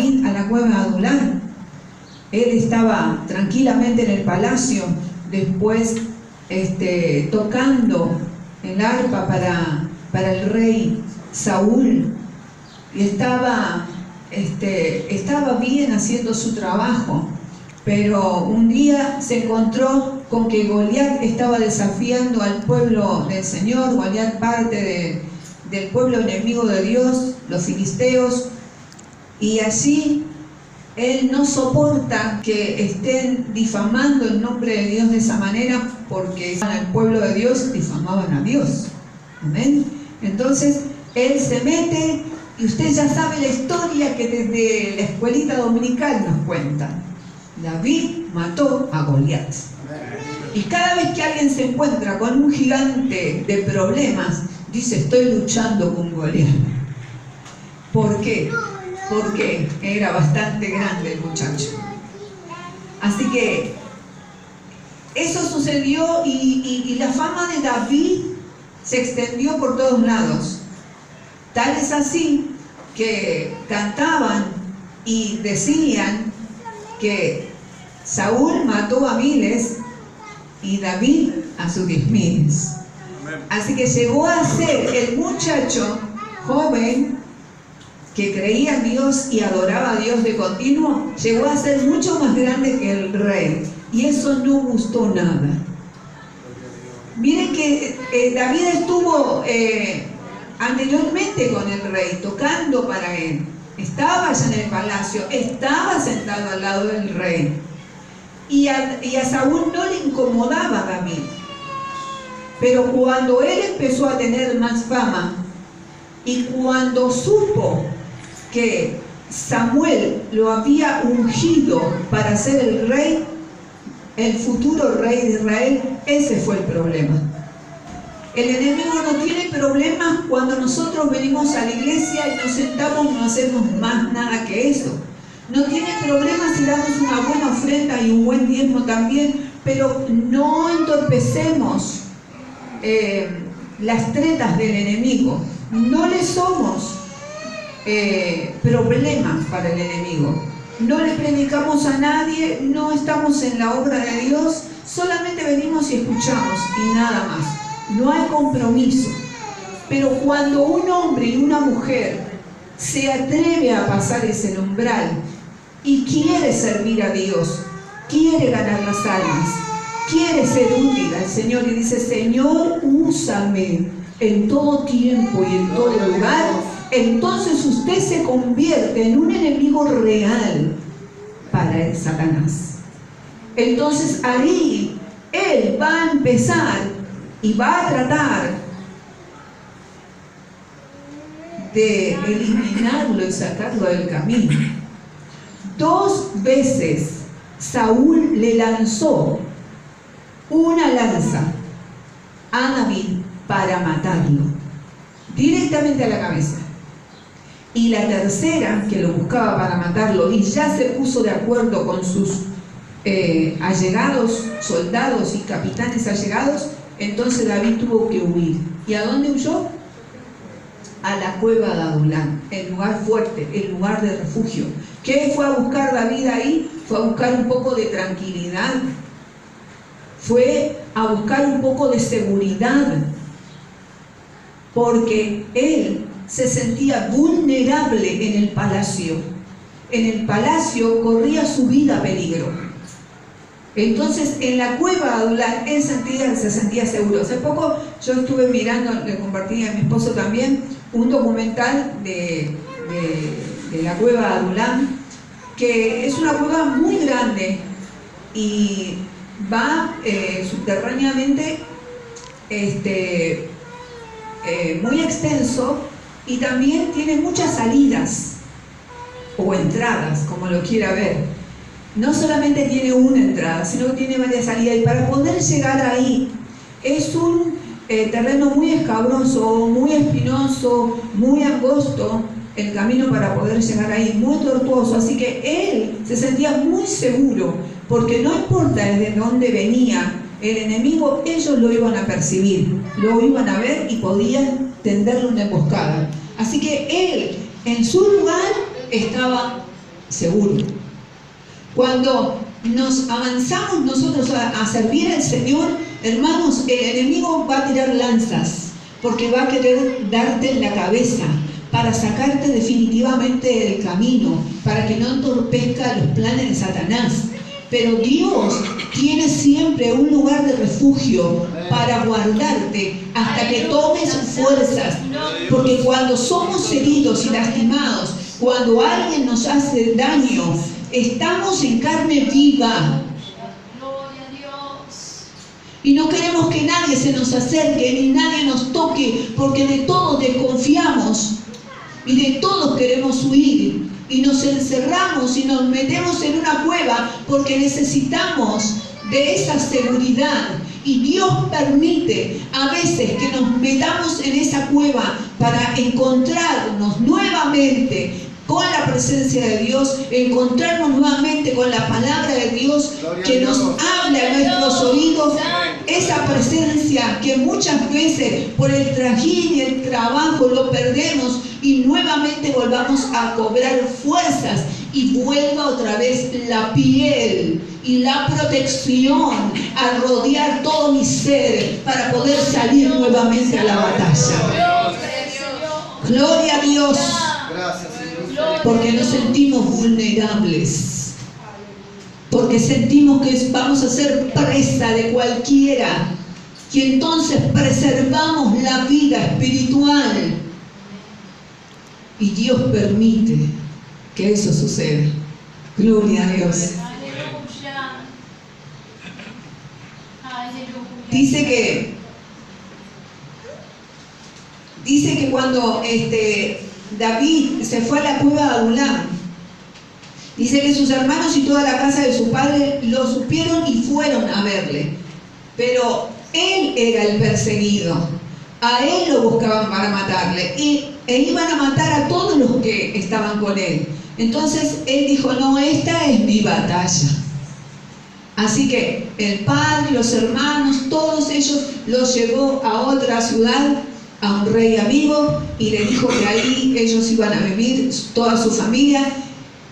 David a la cueva de Adulán. Él estaba tranquilamente en el palacio, después tocando el arpa para el rey Saúl, y estaba bien haciendo su trabajo, pero un día se encontró con que Goliat estaba desafiando al pueblo del Señor. Goliat, parte del pueblo enemigo de Dios, los filisteos, y así él no soporta que estén difamando el nombre de Dios de esa manera, porque al pueblo de Dios difamaban a Dios. Amén. Entonces él se mete, y usted ya sabe la historia que desde la escuelita dominical nos cuentan. David mató a Goliat. Y cada vez que alguien se encuentra con un gigante de problemas, dice: estoy luchando con Goliat. ¿Por qué? Porque era bastante grande el muchacho. Así que eso sucedió, y la fama de David se extendió por todos lados. Tal es así que cantaban y decían que Saúl mató a miles y David a sus 10.000. Así que llegó a ser el muchacho joven que creía en Dios y adoraba a Dios de continuo, llegó a ser mucho más grande que el rey, y eso no gustó nada. Miren que David estuvo anteriormente con el rey, tocando para él. Estaba allá en el palacio, estaba sentado al lado del rey. Y a Saúl no le incomodaba a David. Pero cuando él empezó a tener más fama, y cuando supo que Samuel lo había ungido para ser el rey, el futuro rey de Israel, ese fue el problema. El enemigo no tiene problemas cuando nosotros venimos a la iglesia y nos sentamos, no hacemos más nada que eso. No tiene problemas si damos una buena ofrenda y un buen diezmo también, pero no entorpecemos las tretas del enemigo. No le somos problemas para el enemigo. No le predicamos a nadie, no estamos en la obra de Dios, solamente venimos y escuchamos y nada más. No hay compromiso. Pero cuando un hombre y una mujer se atreve a pasar ese umbral y quiere servir a Dios, quiere ganar las almas, quiere ser útil al Señor y dice: Señor, úsame en todo tiempo y en todo lugar, entonces usted se convierte en un enemigo real para el Satanás. Entonces ahí él va a empezar y va a tratar de eliminarlo y sacarlo del camino. 2 veces Saúl le lanzó una lanza a David para matarlo, directamente a la cabeza. Y la tercera, que lo buscaba para matarlo, y ya se puso de acuerdo con sus allegados, soldados y capitanes allegados, entonces David tuvo que huir. ¿Y a dónde huyó? A la cueva de Adulán, el lugar fuerte, el lugar de refugio. ¿Qué fue a buscar David ahí? Fue a buscar un poco de tranquilidad, fue a buscar un poco de seguridad, porque él se sentía vulnerable en el palacio. En el palacio corría su vida a peligro. Entonces, en la cueva de Adulán, él se sentía seguro. Hace poco yo estuve mirando, le compartí a mi esposo también, un documental de la cueva de Adulán, que es una cueva muy grande y va subterráneamente muy extenso, y también tiene muchas salidas o entradas, como lo quiera ver. No solamente tiene una entrada, sino que tiene varias salidas, y para poder llegar ahí es un terreno muy escabroso, muy espinoso, muy angosto, el camino para poder llegar ahí, muy tortuoso. Así que él se sentía muy seguro, porque no importa desde dónde venía el enemigo, ellos lo iban a percibir, lo iban a ver y podían tenderle una emboscada. Así que él, en su lugar, estaba seguro. Cuando nos avanzamos nosotros a servir al Señor, hermanos, el enemigo va a tirar lanzas, porque va a querer darte en la cabeza, para sacarte definitivamente del camino, para que no entorpezca los planes de Satanás. Pero Dios tiene siempre un lugar de refugio para guardarte hasta que tomes fuerzas. Porque cuando somos heridos y lastimados, cuando alguien nos hace daño, estamos en carne viva. Y no queremos que nadie se nos acerque, ni nadie nos toque, porque de todos desconfiamos y de todos queremos huir. Y nos encerramos y nos metemos en una cueva porque necesitamos de esa seguridad. Y Dios permite a veces que nos metamos en esa cueva para encontrarnos nuevamente con la presencia de Dios, encontrarnos nuevamente con la palabra de Dios que nos habla a nuestros oídos, esa presencia que muchas veces por el trajín y el trabajo lo perdemos y nuevamente volvamos a cobrar fuerzas y vuelva otra vez la piel y la protección a rodear todo mi ser para poder salir nuevamente a la batalla. Gloria a Dios. Porque nos sentimos vulnerables, porque sentimos que vamos a ser presa de cualquiera, y entonces preservamos la vida espiritual, y Dios permite que eso suceda. Gloria a Dios. Dice que cuando David se fue a la cueva de Adulam, dice que sus hermanos y toda la casa de su padre lo supieron y fueron a verle. Pero él era el perseguido. A él lo buscaban para matarle. E iban a matar a todos los que estaban con él. Entonces él dijo, no, esta es mi batalla. Así que el padre, los hermanos, todos ellos los llevó a otra ciudad, a un rey amigo, y le dijo que ahí ellos iban a vivir, toda su familia.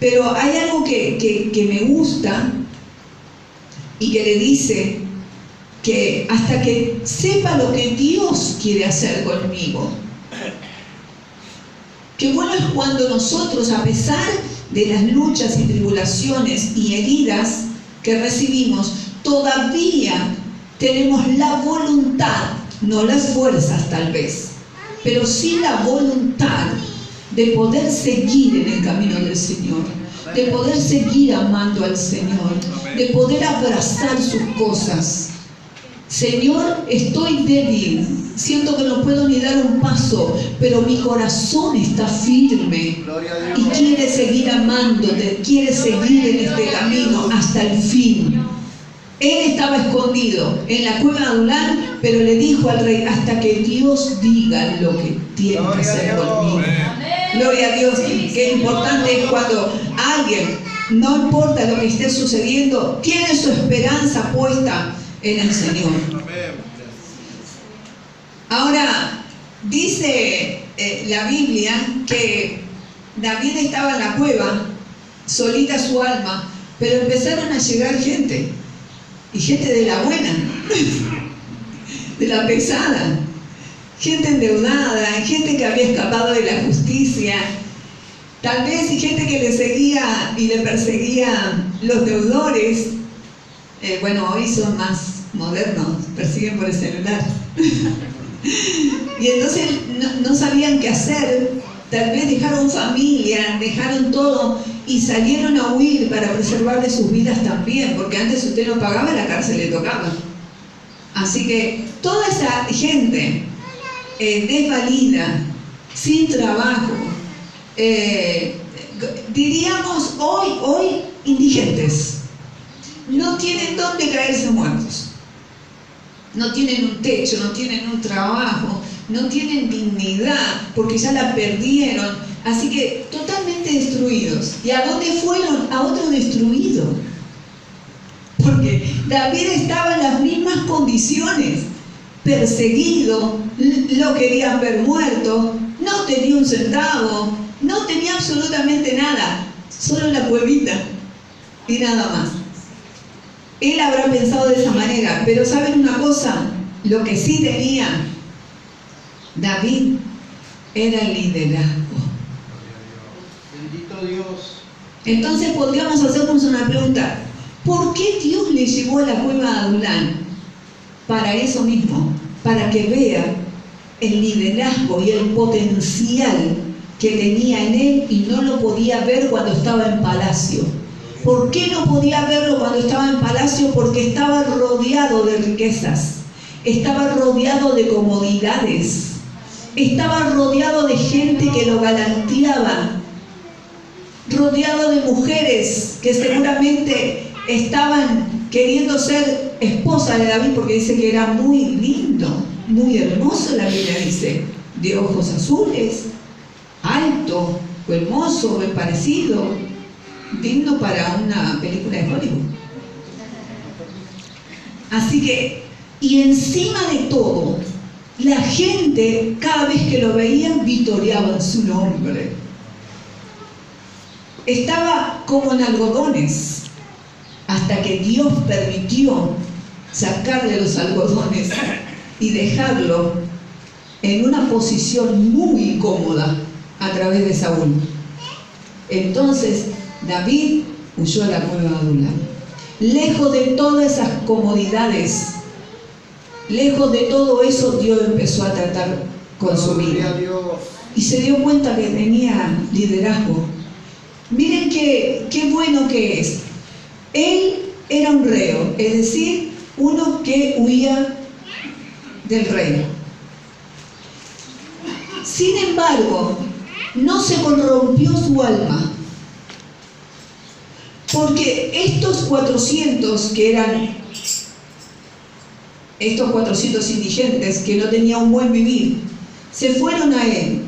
Pero hay algo que me gusta y que le dice que hasta que sepa lo que Dios quiere hacer conmigo. Qué bueno es cuando nosotros, a pesar de las luchas y tribulaciones y heridas que recibimos, todavía tenemos la voluntad, no las fuerzas tal vez, pero sí la voluntad de poder seguir en el camino del Señor, de poder seguir amando al Señor, de poder abrazar sus cosas. Señor, estoy débil, siento que no puedo ni dar un paso, pero mi corazón está firme y quiere seguir amándote, quiere seguir en este camino hasta el fin. Él estaba escondido en la cueva de Adulam, pero le dijo al rey, hasta que Dios diga lo que tiene que hacer conmigo. Gloria a Dios. Qué importante es cuando alguien, no importa lo que esté sucediendo, tiene su esperanza puesta en el Señor. Ahora, dice la Biblia que David estaba en la cueva, solita su alma, pero empezaron a llegar gente. Y gente de la buena, de la pesada, gente endeudada, gente que había escapado de la justicia, tal vez y gente que le seguía y le perseguía los deudores. Bueno, hoy son más modernos, persiguen por el celular. Y entonces no sabían qué hacer, tal vez dejaron familia, dejaron todo y salieron a huir para preservar de sus vidas también, porque antes usted no pagaba, la cárcel le tocaba. Así que toda esa gente desvalida, sin trabajo, diríamos hoy indigentes, no tienen dónde caerse muertos, no tienen un techo, no tienen un trabajo, no tienen dignidad, porque ya la perdieron. Así que totalmente destruidos. ¿Y a dónde fueron? A otro destruido. Porque David estaba en las mismas condiciones. Perseguido, lo querían ver muerto, no tenía un centavo, no tenía absolutamente nada. solo en la cuevita y nada más. Él habrá pensado de esa manera, pero ¿saben una cosa? Lo que sí tenía David era el liderazgo. Bendito Dios. Entonces podríamos hacernos una pregunta: ¿por qué Dios le llevó a la cueva de Adulán? Para eso mismo, para que vea el liderazgo y el potencial que tenía en él y no lo podía ver cuando estaba en palacio. ¿Por qué no podía verlo cuando estaba en palacio? Porque estaba rodeado de riquezas, estaba rodeado de comodidades, estaba rodeado de gente que lo galanteaba, rodeado de mujeres que seguramente estaban queriendo ser esposa de David, porque dice que era muy lindo, muy hermoso. La Biblia dice, de ojos azules, alto, hermoso, bien parecido, digno para una película de Hollywood. Así que, y encima de todo, la gente cada vez que lo veía vitoreaba su nombre. Estaba como en algodones, hasta que Dios permitió sacarle los algodones y dejarlo en una posición muy incómoda a través de Saúl. Entonces David huyó a la cueva de Adulán, lejos de todas esas comodidades, lejos de todo eso. Dios empezó a tratar con su vida y se dio cuenta que tenía liderazgo. Miren qué bueno que es. Él era un reo, es decir, uno que huía del rey. Sin embargo, no se corrompió su alma, porque estos 400 que eran, estos 400 indigentes que no tenían un buen vivir, se fueron a él.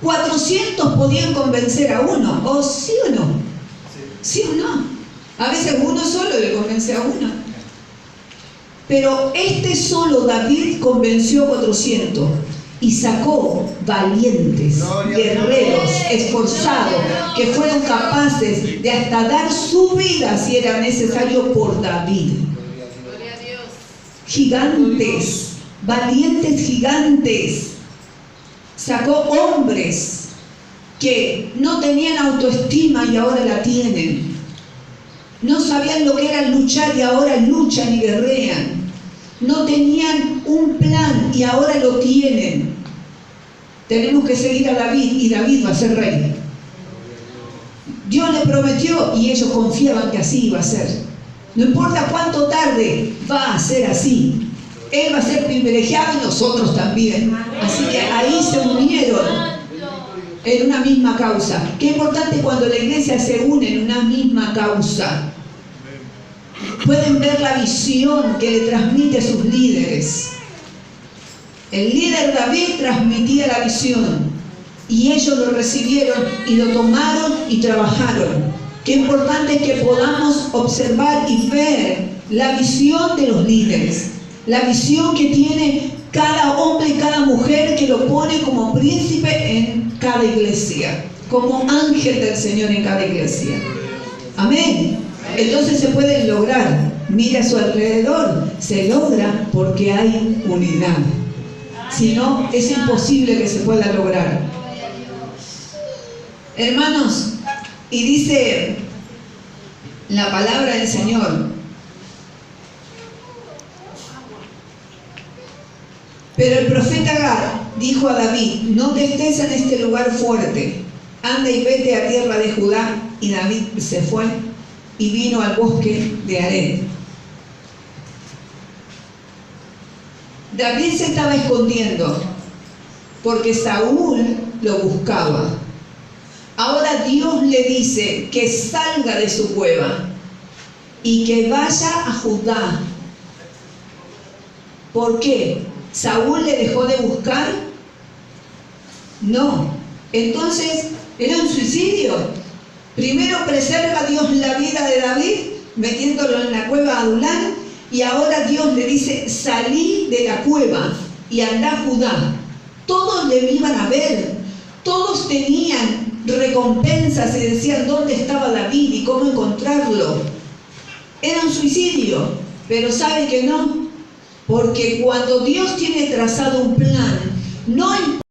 400 podían convencer a uno, ¿o sí o no? ¿Sí o no? A veces uno solo le convence a uno. Pero este solo David convenció a 400 y sacó valientes, guerreros, esforzados, que fueron capaces de hasta dar su vida si era necesario por David. Gigantes, valientes gigantes. Sacó hombres que no tenían autoestima y ahora la tienen. No sabían lo que era luchar y ahora luchan y guerrean. No tenían un plan y ahora lo tienen. Tenemos que seguir a David y David va a ser rey. Dios le prometió y ellos confiaban que así iba a ser. No importa cuánto tarde, va a ser así. Él va a ser privilegiado y nosotros también. Así que ahí se unieron en una misma causa. Qué importante cuando la iglesia se une en una misma causa. Pueden ver la visión que le transmite a sus líderes. El líder David transmitía la visión y ellos lo recibieron y lo tomaron y trabajaron. Qué importante es que podamos observar y ver la visión de los líderes, la visión que tiene cada hombre y cada mujer que lo pone como príncipe en cada iglesia, como ángel del Señor en cada iglesia. Amén. Entonces se puede lograr. Mira a su alrededor, se logra porque hay unidad. Si no, es imposible que se pueda lograr. Hermanos, y dice la palabra del Señor: pero el profeta Gad dijo a David: no te estés en este lugar fuerte, anda y vete a tierra de Judá. Y David se fue y vino al bosque de Ared. David se estaba escondiendo porque Saúl lo buscaba. Ahora Dios le dice que salga de su cueva y que vaya a Judá. ¿Por qué? ¿Saúl le dejó de buscar? No. Entonces, ¿era un suicidio? Primero preserva Dios la vida de David, metiéndolo en la cueva de Adulán, y ahora Dios le dice: salí de la cueva y andá a Judá. Todos le iban a ver, todos tenían recompensas y decían dónde estaba David y cómo encontrarlo. Era un suicidio, pero ¿sabe que no? Porque cuando Dios tiene trazado un plan, no importa